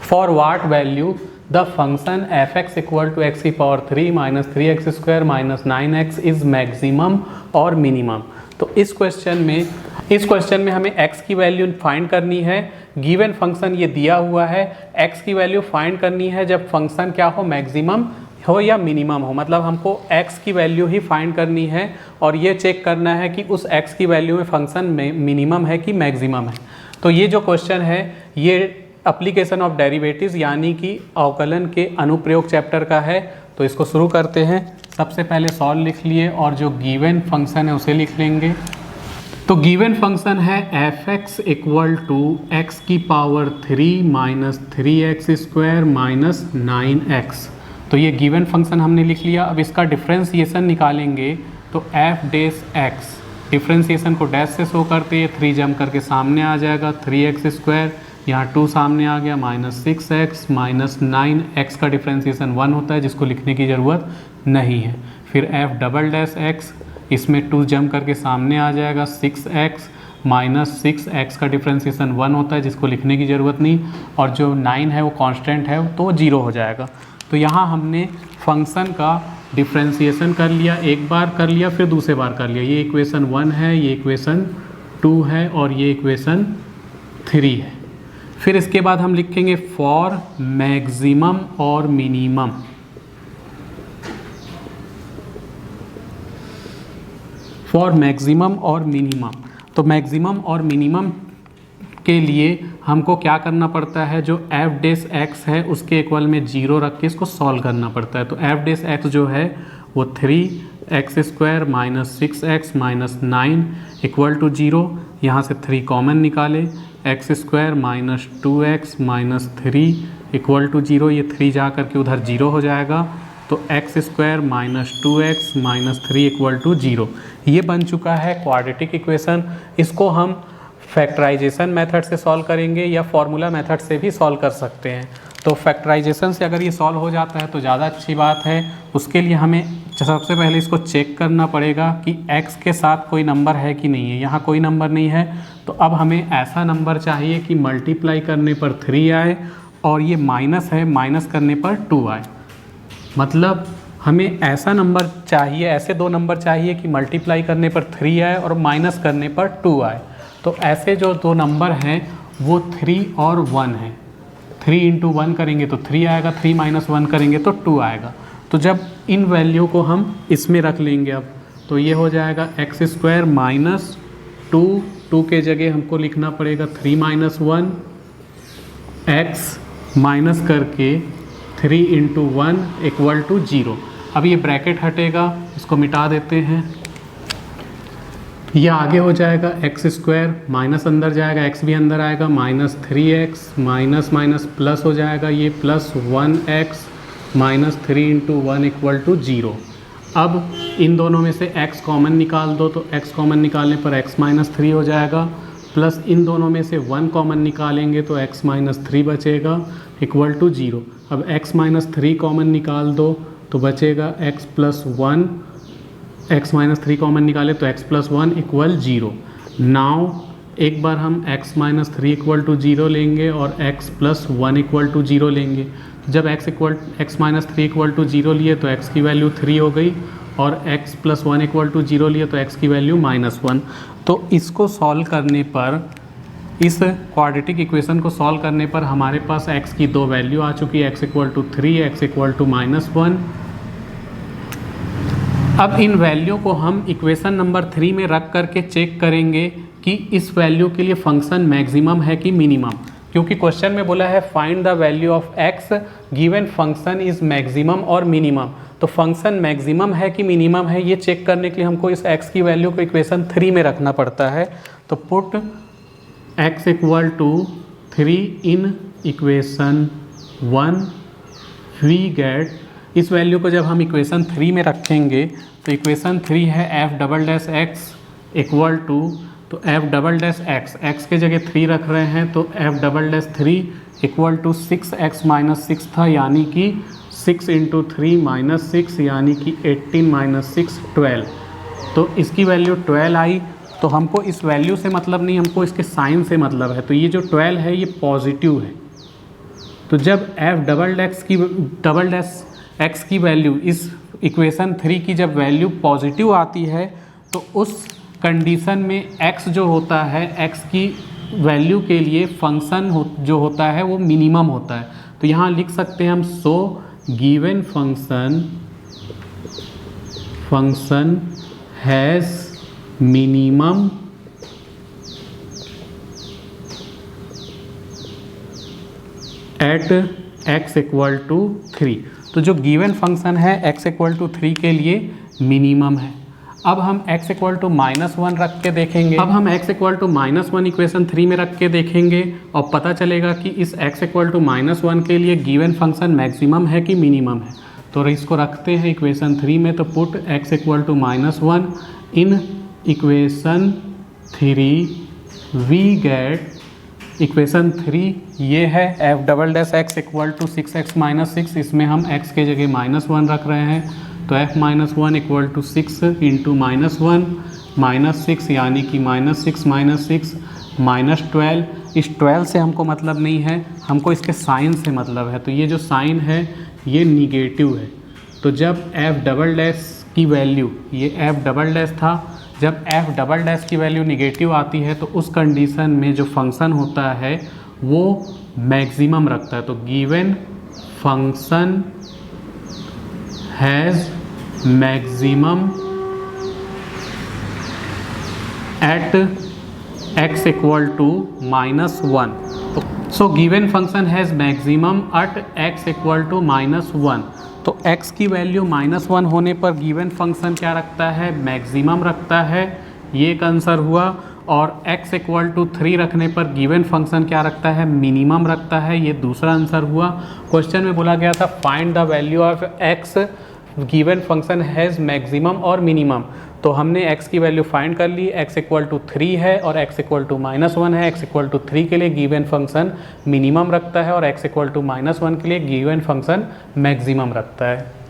For what value the function f x equal to x की power 3 minus 3x square minus 9x is maximum और minimum. तो इस question में हमें x की वैल्यू फाइंड करनी है। गिवन फंक्शन ये दिया हुआ है, x की वैल्यू फाइंड करनी है जब फंक्शन क्या हो, मैक्सिमम हो या मिनिमम हो। मतलब हमको x की वैल्यू ही फाइंड करनी है और ये चेक करना है कि उस x की वैल्यू में फंक्शन में मिनिमम है कि मैक्सिमम है। तो ये जो क्वेश्चन है ये एप्लीकेशन ऑफ डेरिवेटिव्स यानी कि अवकलन के अनुप्रयोग चैप्टर का है। तो इसको शुरू करते हैं। सबसे पहले सॉल्व लिख लिए और जो गिवन फंक्शन है उसे लिख लेंगे। तो गिवन फंक्शन है f x equal to x की power 3 minus 3x square minus 9x। तो ये गिवन फंक्शन हमने लिख लिया। अब इसका डिफ्रेंसिएशन निकालेंगे तो एफ डैश एक्स, डिफ्रेंसिएशन को डैश से शो करते हैं, 3 जम करके सामने आ जाएगा 3x स्क्वायर, यहाँ 2 सामने आ गया माइनस 6x माइनस 9x का डिफ्रेंसिएशन 1 होता है जिसको लिखने की ज़रूरत नहीं है। फिर एफ डबल डैश एक्स, इसमें 2 जम करके सामने आ जाएगा 6x माइनस 6x का डिफ्रेंसिएशन 1 होता है जिसको लिखने की ज़रूरत नहीं, और जो 9 है वो कांस्टेंट है तो 0 हो जाएगा। तो यहाँ हमने फंक्शन का डिफ्रेंसिएशन कर लिया, एक बार कर लिया फिर दूसरे बार कर लिया। ये इक्वेशन 1 है, ये इक्वेशन 2 है और ये इक्वेशन 3 है। फिर इसके बाद हम लिखेंगे फॉर मैक्सिमम और मिनिमम। फॉर मैक्सिमम और मिनिमम, तो मैक्सिमम और मिनिमम के लिए हमको क्या करना पड़ता है, जो एफ डैश एक्स है उसके इक्वल में 0 रख के इसको सॉल्व करना पड़ता है। तो एफ डैश एक्स जो है वो 3x square minus 6x minus 9 equal to 0। यहाँ से 3 कॉमन निकाले, x square minus 2x minus 3 equal to 0। ये 3 जा करके उधर 0 हो जाएगा। तो x square minus 2x minus 3 equal to 0। ये बन चुका है क्वाड्रेटिक इक्वेशन। इसको हम फैक्टराइजेशन मेथड से सॉल्व करेंगे या फॉर्मूला मेथड से भी सॉल्व कर सकते हैं। तो फैक्टराइजेशन से अगर ये सॉल्व हो जाता है तो ज़्यादा अच्छी बात है। उसके लिए हमें सबसे पहले इसको चेक करना पड़ेगा कि x के साथ कोई नंबर है कि नहीं है। यहाँ कोई नंबर नहीं है तो अब हमें ऐसा नंबर चाहिए कि मल्टीप्लाई करने पर 3 आए और ये माइनस है, माइनस करने पर 2 आए। मतलब हमें ऐसा नंबर चाहिए, ऐसे 2 नंबर चाहिए कि मल्टीप्लाई करने पर 3 आए और माइनस करने पर 2 आए। तो ऐसे जो 2 नंबर हैं वो 3 और 1 है। 3 इंटू 1 करेंगे तो 3 आएगा, 3 माइनस 1 करेंगे तो 2 आएगा। तो जब इन वैल्यू को हम इसमें रख लेंगे अब, तो ये हो जाएगा x स्क्वायर माइनस 2 के जगह हमको लिखना पड़ेगा 3 माइनस 1 x माइनस करके 3 इंटू 1 इक्वल टू 0। अब ये ब्रैकेट हटेगा, इसको मिटा देते हैं। ये आगे हो जाएगा x स्क्वायर, माइनस अंदर जाएगा, x भी अंदर आएगा, minus 3x minus minus plus हो जाएगा, ये plus 1x minus 3 into 1 equal to 0। अब इन दोनों में से x कॉमन निकाल दो, तो x कॉमन निकालने पर x माइनस 3 हो जाएगा, प्लस इन दोनों में से 1 कॉमन निकालेंगे तो x माइनस 3 बचेगा इक्वल टू 0। अब x माइनस 3 कॉमन निकाल दो तो बचेगा x plus 1, x minus 3 common निकाले तो x प्लस 1 इक्वल 0। नाउ एक बार हम x माइनस 3 इक्वल टू 0 लेंगे और x प्लस 1 इक्वल टू 0 लेंगे। जब x माइनस 3 इक्वल टू 0 लिए तो x की वैल्यू 3 हो गई और x प्लस 1 इक्वल टू 0 लिए तो x की वैल्यू माइनस 1। तो इसको सॉल्व करने पर, इस क्वाड्रेटिक इक्वेशन को सॉल्व करने पर हमारे पास x की 2 वैल्यू आ चुकी है, x equal to 3, x equal to minus 1। अब इन वैल्यू को हम इक्वेशन नंबर 3 में रख करके चेक करेंगे कि इस वैल्यू के लिए फंक्शन मैक्सिमम है कि मिनिमम, क्योंकि क्वेश्चन में बोला है find the value of x given function is maximum और मिनिमम। तो फंक्शन मैक्सिमम है कि मिनिमम है ये चेक करने के लिए हमको इस x की वैल्यू को इक्वेशन 3 में रखना पड़ता है। तो put x equal to 3 in equation 1 we get, इस वैल्यू को जब हम इक्वेशन 3 में रखेंगे तो इक्वेशन 3 है f double dash x equal to, तो f डबल डैश x के जगह 3 रख रहे हैं तो f double dash 3 equal to 6x minus 6 था, यानी कि 6 इंटू 3 माइनस 6 यानी कि 18 माइनस 6 12। तो इसकी वैल्यू 12 आई। तो हमको इस वैल्यू से मतलब नहीं, हमको इसके साइन से मतलब है। तो ये जो 12 है ये पॉजिटिव है, तो जब f की वैल्यू इस इक्वेशन 3 की जब वैल्यू पॉजिटिव आती है तो उस कंडीशन में x जो होता है x की वैल्यू के लिए फंक्शन जो होता है वो मिनिमम होता है। तो यहाँ लिख सकते हैं हम so given function has minimum at x equal to 3। तो जो गिवन फंक्शन है x इक्वल टू 3 के लिए मिनिमम है। अब हम x इक्वल टू -1 रख के देखेंगे। अब हम x इक्वल टू -1 इक्वेशन 3 में रख के देखेंगे और पता चलेगा कि इस x इक्वल टू -1 के लिए गिवन फंक्शन मैक्सिमम है कि मिनिमम है। तो इसको रखते हैं इक्वेशन 3 में। तो put x equal to -1 in equation 3 we get equation 3 ये है f" इक्वल टू 6x - 6। इसमें हम x के जगह -1 रख रहे हैं। तो f-1 इक्वल टू 6 इंटू -1 -6 यानी कि -6 -12। इस 12 से हमको मतलब नहीं है, हमको इसके साइन से मतलब है। तो ये जो साइन है ये निगेटिव है। तो जब f" की वैल्यू, ये f" था, जब f" की वैल्यू निगेटिव आती है तो उस कंडीशन में जो फंक्शन होता है वो मैक्सिमम रखता है। तो given function has maximum at x equal to -1। So given function has maximum at x equal to -1। तो x की वैल्यू -1 होने पर गिवन फंक्शन क्या रखता है, मैक्सिमम रखता है। ये एक आंसर हुआ। और x इक्वल टू 3 रखने पर गिवन फंक्शन क्या रखता है, मिनिमम रखता है। ये दूसरा आंसर हुआ। क्वेश्चन में बोला गया था find the value of x given function has maximum और मिनिमम। तो हमने x की वैल्यू फाइंड कर ली। x इक्वल टू 3 है और x इक्वल टू -1 है। x इक्वल टू 3 के लिए गिवन फंक्शन मिनिमम रखता है और x इक्वल टू -1 के लिए गिवन फंक्शन मैक्सिमम रखता है।